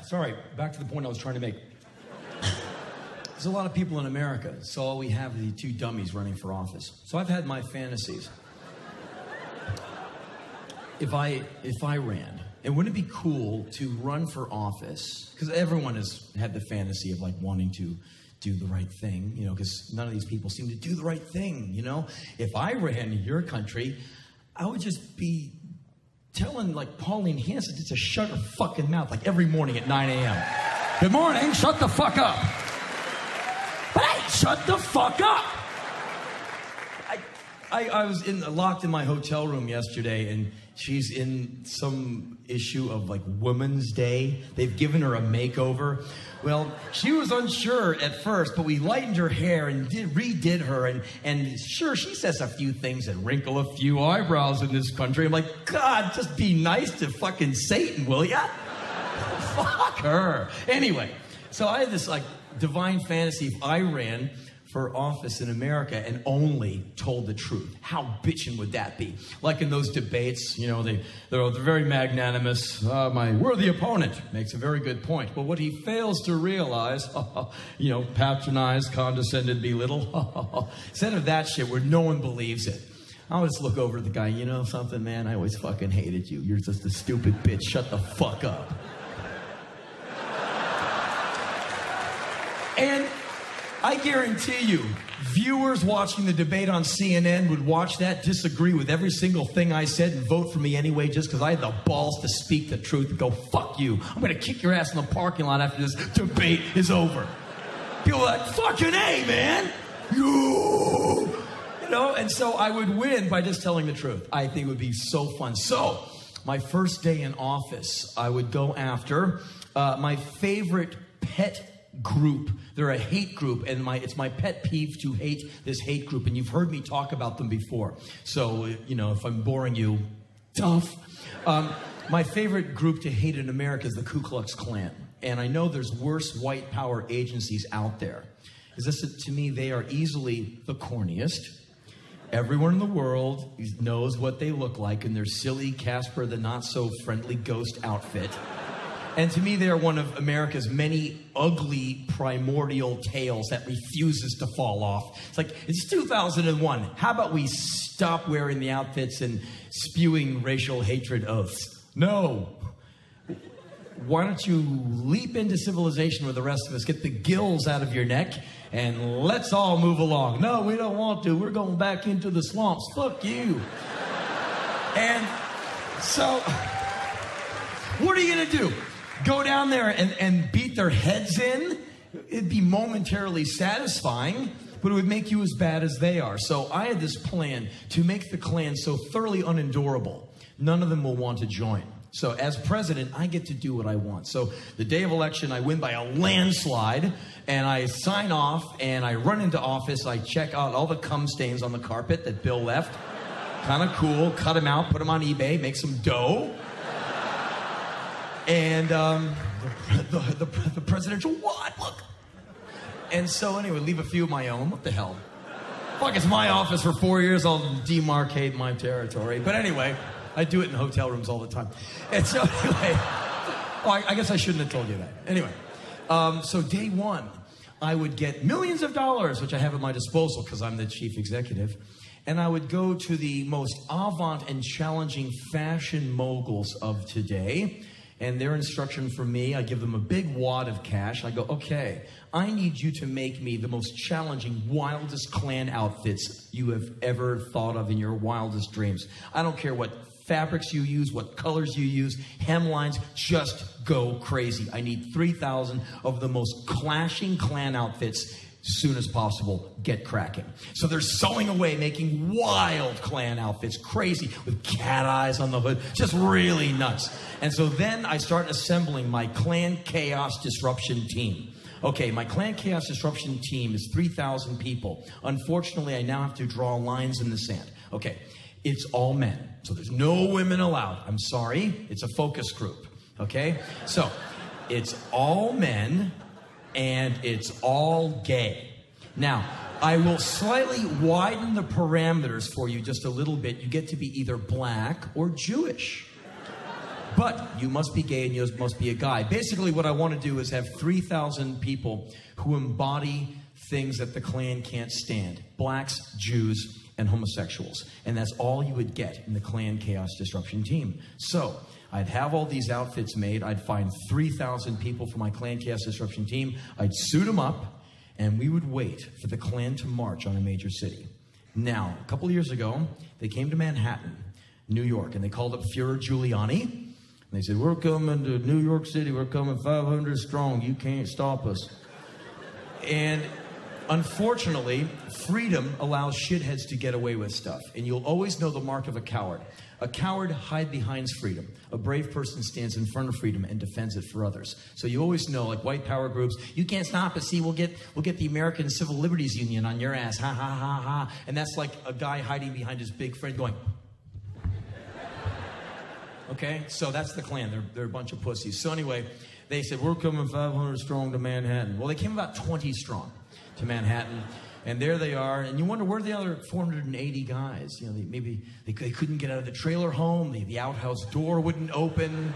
Sorry, back to the point I was trying to make. There's a lot of people in America, so all we have are the two dummies running for office. So I've had my fantasies. If I ran, and wouldn't it be cool to run for office? Because everyone has had the fantasy of like wanting to do the right thing, you know, because none of these people seem to do the right thing, you know? If I ran in your country, I would just be telling like Pauline Hanson to shut her fucking mouth like every morning at 9 a.m. Good morning, shut the fuck up. But hey, shut the fuck up. I was locked in my hotel room yesterday, and she's in some issue of like Women's Day. They've given her a makeover. Well, she was unsure at first, but we lightened her hair and redid her, and sure, she says a few things that wrinkle a few eyebrows in this country. I'm like, God, just be nice to fucking Satan, will ya? Fuck her. Anyway, so I had this like divine fantasy if I ran for office in America and only told the truth. How bitchin' would that be? Like in those debates, you know, they're very magnanimous. My worthy opponent makes a very good point. But what he fails to realize, you know, patronize, condescend, and belittle. Instead of that shit where no one believes it. I'll just look over at the guy, you know something, man? I always fucking hated you. You're just a stupid bitch. Shut the fuck up. And I guarantee you, viewers watching the debate on CNN would watch that, disagree with every single thing I said, and vote for me anyway just because I had the balls to speak the truth and go, fuck you. I'm going to kick your ass in the parking lot after this debate is over. People are like, fucking A, man. You know, and so I would win by just telling the truth. I think it would be so fun. So, my first day in office, I would go after my favorite pet group. They're a hate group, and it's my pet peeve to hate this hate group, and you've heard me talk about them before. So, you know, if I'm boring you, tough. My favorite group to hate in America is the Ku Klux Klan, and I know there's worse white power agencies out there. To me, they are easily the corniest. Everyone in the world knows what they look like in their silly Casper the Not-So-Friendly Ghost outfit. And to me, they are one of America's many ugly primordial tales that refuses to fall off. It's like, it's 2001. How about we stop wearing the outfits and spewing racial hatred oaths? No. Why don't you leap into civilization with the rest of us, get the gills out of your neck, and let's all move along. No, we don't want to. We're going back into the swamps. Fuck you. And so, what are you going to do? Go down there and beat their heads in? It'd be momentarily satisfying, but it would make you as bad as they are. So I had this plan to make the Klan so thoroughly unendurable, none of them will want to join. So as president, I get to do what I want. So the day of election, I win by a landslide, and I sign off, and I run into office. I check out all the cum stains on the carpet that Bill left. Kind of cool. Cut them out, put them on eBay, make some dough. And the presidential what? Look. And so anyway, leave a few of my own. What the hell? Fuck, it's my office for 4 years. I'll demarcate my territory. But anyway, I do it in hotel rooms all the time. And so anyway, I guess I shouldn't have told you that. Anyway, so day one, I would get millions of dollars, which I have at my disposal because I'm the chief executive. And I would go to the most avant and challenging fashion moguls of today. And their instruction for me, I give them a big wad of cash. I go, okay, I need you to make me the most challenging, wildest Klan outfits you have ever thought of in your wildest dreams. I don't care what fabrics you use, what colors you use, hemlines, just go crazy. I need 3,000 of the most clashing Klan outfits as soon as possible. Get cracking. So they're sewing away, making wild Klan outfits, crazy, with cat eyes on the hood, just really nuts. And so then I start assembling my Klan Chaos Disruption team. Okay, my Klan Chaos Disruption team is 3,000 people. Unfortunately, I now have to draw lines in the sand. Okay, it's all men, so there's no women allowed. I'm sorry, it's a focus group, okay? So, it's all men, and it's all gay. Now, I will slightly widen the parameters for you just a little bit. You get to be either black or Jewish. But you must be gay and you must be a guy. Basically, what I want to do is have 3,000 people who embody things that the Klan can't stand. Blacks, Jews, and homosexuals. And that's all you would get in the Klan Chaos Disruption team. So I'd have all these outfits made. I'd find 3,000 people for my Klan Chaos Disruption team. I'd suit them up, and we would wait for the Klan to march on a major city. Now, a couple of years ago, they came to Manhattan, New York, and they called up Fuhrer Giuliani. And they said, we're coming to New York City. We're coming 500 strong. You can't stop us. And unfortunately, freedom allows shitheads to get away with stuff. And you'll always know the mark of a coward. A coward hides behind freedom. A brave person stands in front of freedom and defends it for others. So you always know, like white power groups, you can't stop us. See, we'll get the American Civil Liberties Union on your ass. Ha, ha, ha, ha. And that's like a guy hiding behind his big friend going... Okay? So that's the Klan. They're a bunch of pussies. So anyway, they said, we're coming 500 strong to Manhattan. Well, they came about 20 strong to Manhattan. And there they are. And you wonder, where are the other 480 guys? You know, maybe they couldn't get out of the trailer home. The outhouse door wouldn't open.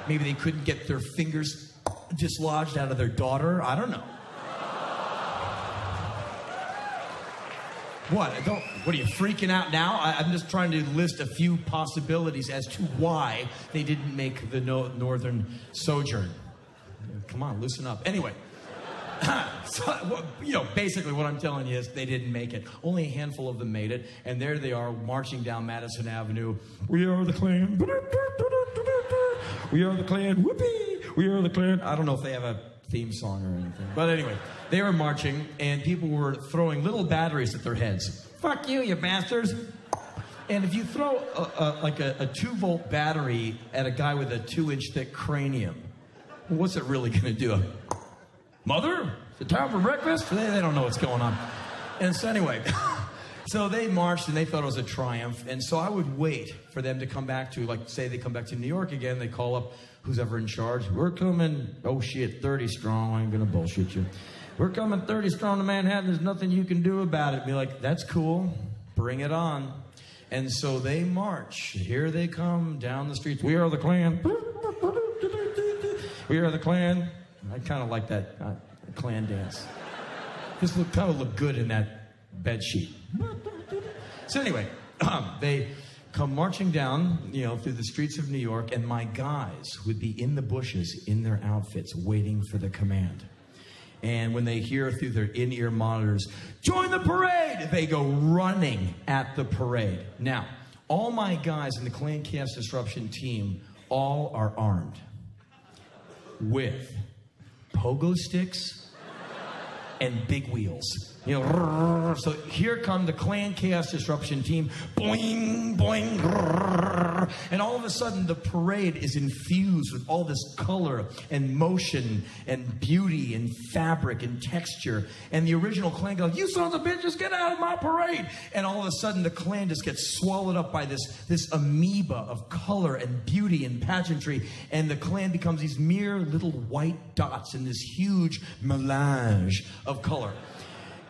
Maybe they couldn't get their fingers dislodged out of their daughter. I don't know. What are you freaking out now? I'm just trying to list a few possibilities as to why they didn't make the northern sojourn. Come on, loosen up. Anyway, so, you know, basically what I'm telling you is they didn't make it. Only a handful of them made it, and there they are marching down Madison Avenue. We are the Klan. We are the Klan. Whoopee! We are the Klan. I don't know if they have a theme song or anything. But anyway, they were marching, and people were throwing little batteries at their heads. Fuck you, you bastards. And if you throw a 2-volt battery at a guy with a 2-inch thick cranium, what's it really going to do? Mother? Is it time for breakfast? They don't know what's going on. And so anyway, so they marched, and they thought it was a triumph. And so I would wait for them to come back to, like, say they come back to New York again, they call up who's ever in charge. We're coming, 30 strong. I ain't gonna bullshit you. We're coming 30 strong to Manhattan. There's nothing you can do about it. Be like, that's cool. Bring it on. And so they march. Here they come down the streets. We are the Klan. We are the Klan. I kind of like that Klan dance. This kind of looked good in that bed sheet. So anyway, they come marching down, you know, through the streets of New York, and my guys would be in the bushes in their outfits waiting for the command. And when they hear through their in-ear monitors, join the parade, they go running at the parade. Now, all my guys in the Klan Chaos Disruption team all are armed with pogo sticks and big wheels. You know, so here come the Klan Chaos Disruption team, boing, boing, and all of a sudden the parade is infused with all this color and motion and beauty and fabric and texture. And the original Klan goes, you sons of bitches, get out of my parade. And all of a sudden the Klan just gets swallowed up by this amoeba of color and beauty and pageantry. And the Klan becomes these mere little white dots in this huge melange of color.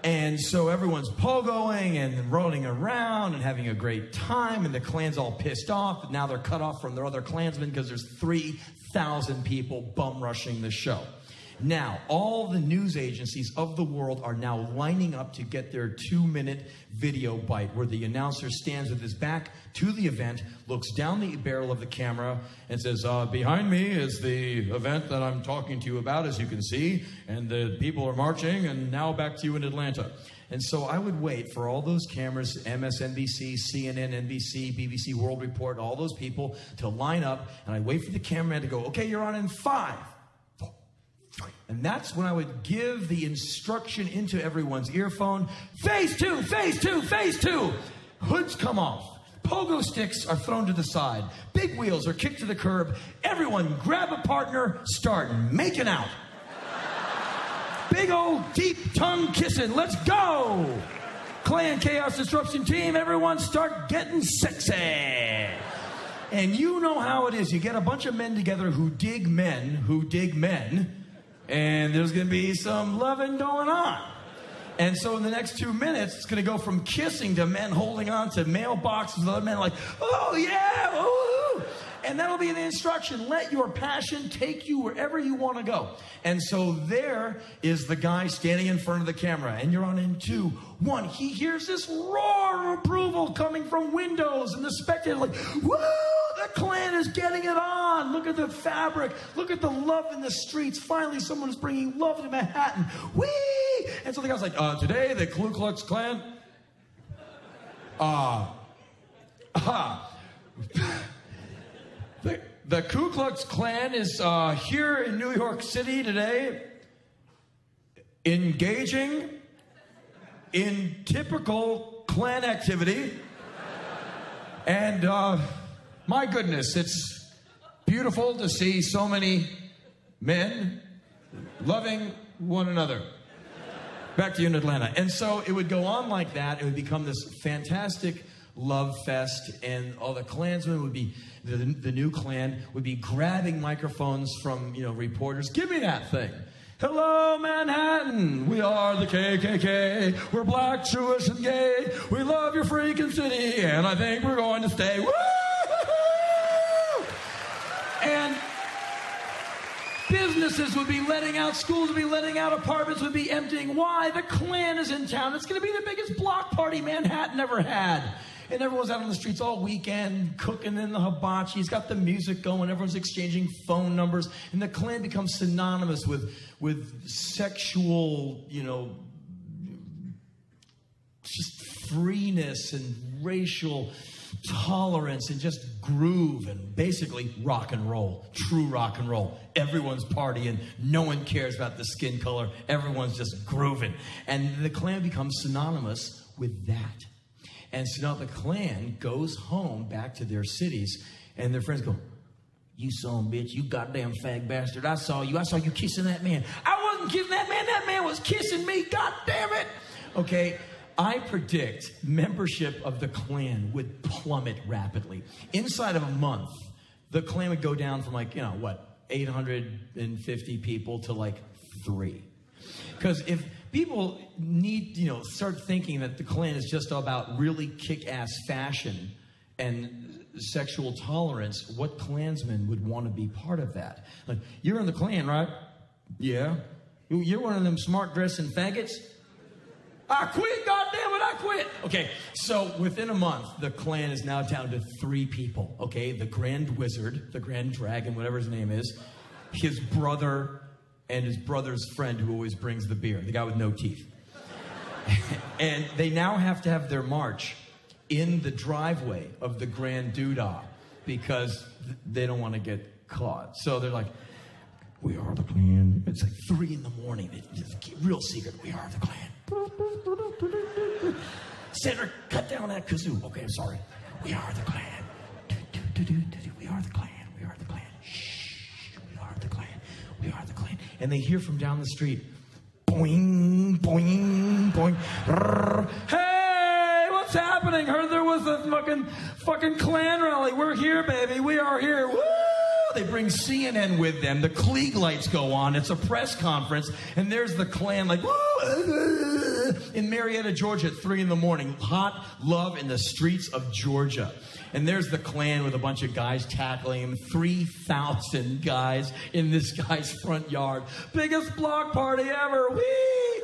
And so everyone's pogoing and rolling around and having a great time, and the Klan's all pissed off. Now they're cut off from their other Klansmen because there's 3,000 people bum rushing the show. Now, all the news agencies of the world are now lining up to get their 2-minute video bite where the announcer stands with his back to the event, looks down the barrel of the camera, and says, behind me is the event that I'm talking to you about, as you can see, and the people are marching, and now back to you in Atlanta. And so I would wait for all those cameras, MSNBC, CNN, NBC, BBC, World Report, all those people to line up, and I'd wait for the cameraman to go, okay, you're on in 5. And that's when I would give the instruction into everyone's earphone. Phase 2, phase 2, phase 2. Hoods come off. Pogo sticks are thrown to the side. Big wheels are kicked to the curb. Everyone grab a partner, start making out. Big old deep tongue kissing. Let's go. Klan Chaos Disruption team, everyone start getting sexy. And you know how it is. You get a bunch of men together who dig men, and there's going to be some loving going on. And so in the next 2 minutes, it's going to go from kissing to men holding on to mailboxes, other men like, oh, yeah, ooh. And that'll be the instruction. Let your passion take you wherever you want to go. And so there is the guy standing in front of the camera. And you're on in 2, 1. He hears this roar of approval coming from windows. And the spectator like, woo! The Klan is getting it on. Look at the fabric. Look at the love in the streets. Finally, someone is bringing love to Manhattan. Whee! And so the guy's like, today the Ku Klux Klan... The Ku Klux Klan is here in New York City today, engaging in typical Klan activity. And my goodness, it's beautiful to see so many men loving one another. Back to you in Atlanta. And so it would go on like that. It would become this fantastic love fest, and all the Klansmen would be, the new Klan would be grabbing microphones from, reporters. Give me that thing. Hello, Manhattan. We are the KKK. We're black, Jewish, and gay. We love your freaking city, and I think we're going to stay. Woo! And businesses would be letting out, schools would be letting out, apartments would be emptying. Why? The Klan is in town. It's going to be the biggest block party Manhattan ever had. And everyone's out on the streets all weekend, cooking in the hibachi. He's got the music going. Everyone's exchanging phone numbers. And the Klan becomes synonymous with sexual, just freeness and racial tolerance and just groove and basically rock and roll. True rock and roll. Everyone's partying. No one cares about the skin color. Everyone's just grooving. And the Klan becomes synonymous with that. And so now the Klan goes home back to their cities, and their friends go, you son of a bitch, you goddamn fag bastard. I saw you kissing that man. I wasn't kissing that man was kissing me, god damn it. Okay, I predict membership of the Klan would plummet rapidly. Inside of a month, the Klan would go down from 850 people to 3. Because if people need, start thinking that the Klan is just about really kick-ass fashion and sexual tolerance, what Klansman would want to be part of that? You're in the Klan, right? Yeah. You're one of them smart-dressing faggots? I quit, goddammit, I quit. Okay, so within a month, the Klan is now down to 3 people, okay? The Grand Wizard, the Grand Dragon, whatever his name is, his brother, and his brother's friend who always brings the beer, the guy with no teeth. And they now have to have their march in the driveway of the Grand Doodah because they don't want to get caught. So they're like, we are the Klan. It's 3 in the morning. It's real secret. We are the Klan. Cedric, cut down that kazoo. Okay, I'm sorry. We are the Klan. We are the Klan. We are the Klan. Shh. We are the Klan. We are the Klan. And they hear from down the street, boing, boing, boing. Hey, what's happening? Heard there was a fucking Klan rally. We're here, baby. We are here. Woo! They bring CNN with them. The Klieg lights go on. It's a press conference, and there's the Klan woo! In Marietta, Georgia, at 3 in the morning. Hot love in the streets of Georgia. And there's the Klan with a bunch of guys tackling him. 3,000 guys in this guy's front yard. Biggest block party ever. Whee!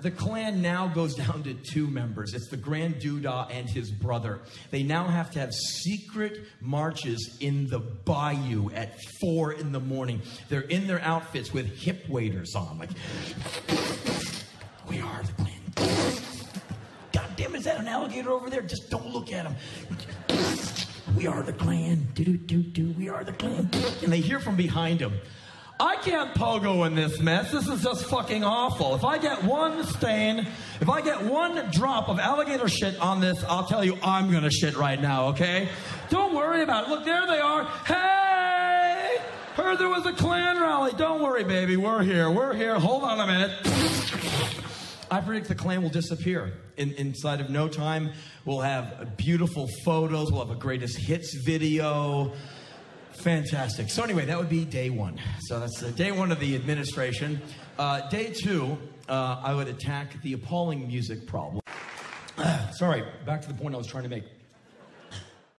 The Klan now goes down to 2 members. It's the Grand Doodah and his brother. They now have to have secret marches in the bayou at 4 in the morning. They're in their outfits with hip waders on. We are the Klan. God damn, is that an alligator over there? Just don't look at him. We are the Klan. Do-do-do-do. We are the Klan. And they hear from behind him, I can't pogo in this mess. This is just fucking awful. If I get one stain, if I get one drop of alligator shit on this, I'll tell you I'm gonna shit right now, okay? Don't worry about it. Look, there they are. Hey! Heard there was a Klan rally. Don't worry, baby. We're here. We're here. Hold on a minute. I predict the Klan will disappear. Inside of no time, we'll have beautiful photos. We'll have a greatest hits video. Fantastic. So anyway, that would be day 1. So that's day 1 of the administration. Day 2, I would attack the appalling music problem. Sorry, back to the point I was trying to make.